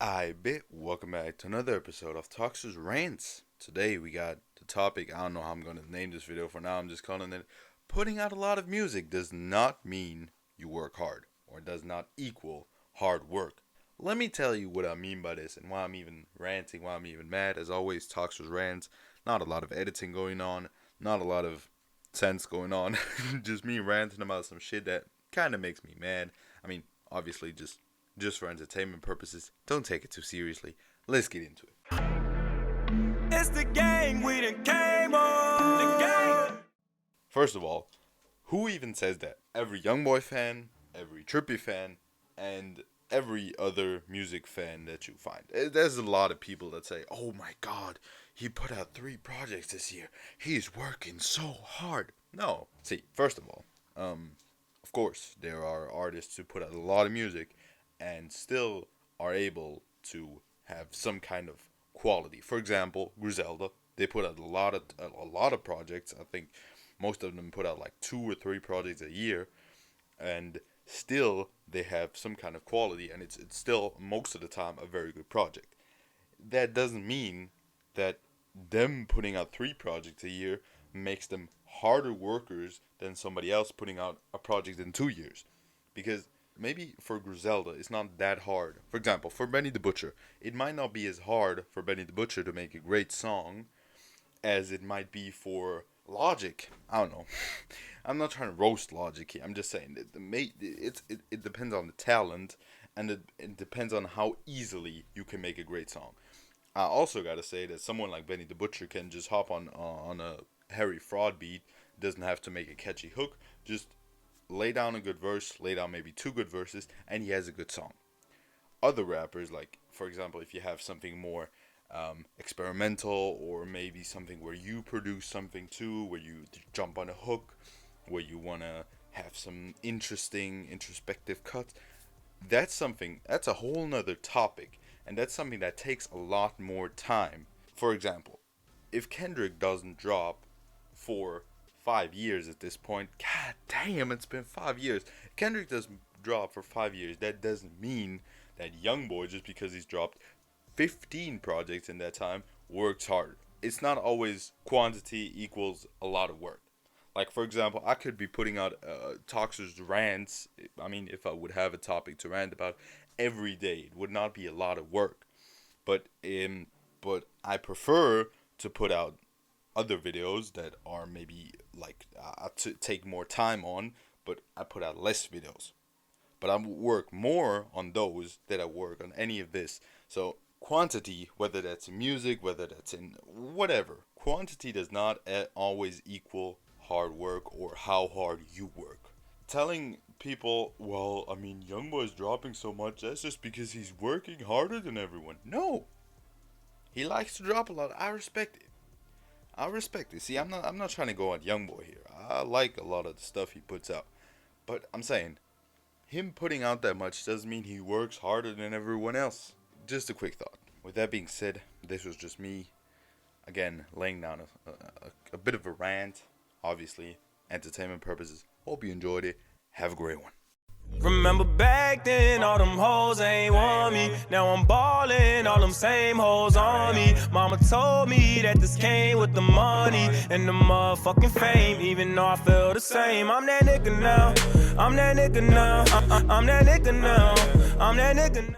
Aight, welcome back to another episode of Toxiris Rants. Today we got the topic, I don't know how I'm going to name this video for now, I'm just calling it, putting out a lot of music does not mean you work hard, or does not equal hard work. Let me tell you what I mean by this, and why I'm even ranting, why I'm even mad. As always, Toxiris Rants, not a lot of editing going on, not a lot of sense going on, just me ranting about some shit that kind of makes me mad. I mean, obviously just for entertainment purposes. Don't take it too seriously. Let's get into it. It's the game, we done came on. The game. First of all, who even says that? Every YoungBoy fan, every Trippie fan, and every other music fan that you find. There's a lot of people that say, oh my god, he put out 3 projects this year. He's working so hard. No. See, first of all, of course, there are artists who put out a lot of music and still are able to have some kind of quality. For example, Griselda, they put out a lot of projects. I think most of them put out like 2 or 3 projects a year, and still they have some kind of quality, and it's still most of the time a very good project. That doesn't mean that them putting out 3 projects a year makes them harder workers than somebody else putting out a project in 2 years, because maybe for Griselda, it's not that hard. For example, for Benny the Butcher, it might not be as hard for Benny the Butcher to make a great song as it might be for Logic. I don't know. I'm not trying to roast Logic here. I'm just saying it depends on the talent, and it depends on how easily you can make a great song. I also gotta say that someone like Benny the Butcher can just hop on a Harry Fraud beat. Doesn't have to make a catchy hook. Just lay down a good verse, lay down maybe 2 good verses, and he has a good song. Other rappers, like, for example, if you have something more experimental, or maybe something where you produce something too, where you jump on a hook, where you want to have some interesting, introspective cuts, that's a whole nother topic, and that's something that takes a lot more time. For example, if Kendrick doesn't drop for 5 years at this point, god damn, it's been 5 years. Kendrick doesn't drop for 5 years. That doesn't mean that YoungBoy, just because he's dropped 15 projects in that time, works harder. It's not always quantity equals a lot of work. Like, for example, I could be putting out Toxiris Rants. I mean, if I would have a topic to rant about every day, it would not be a lot of work. But I prefer to put out other videos that are maybe like to take more time on, but I put out less videos. But I work more on those than I work on any of this. So quantity, whether that's in music, whether that's in whatever, quantity does not always equal hard work or how hard you work. Telling people, well, I mean, YoungBoy's dropping so much, that's just because he's working harder than everyone. No. He likes to drop a lot. I respect it. See, I'm not trying to go at YoungBoy here. I like a lot of the stuff he puts out. But I'm saying, him putting out that much doesn't mean he works harder than everyone else. Just a quick thought. With that being said, this was just me, again, laying down a bit of a rant. Obviously, entertainment purposes. Hope you enjoyed it. Have a great one. Remember back then, all them hoes ain't want me. Now I'm ballin', all them same hoes on me. Mama told me that this came with the money and the motherfucking fame, even though I feel the same. I'm that nigga now. I'm that nigga now. I'm that nigga now. I'm that nigga now.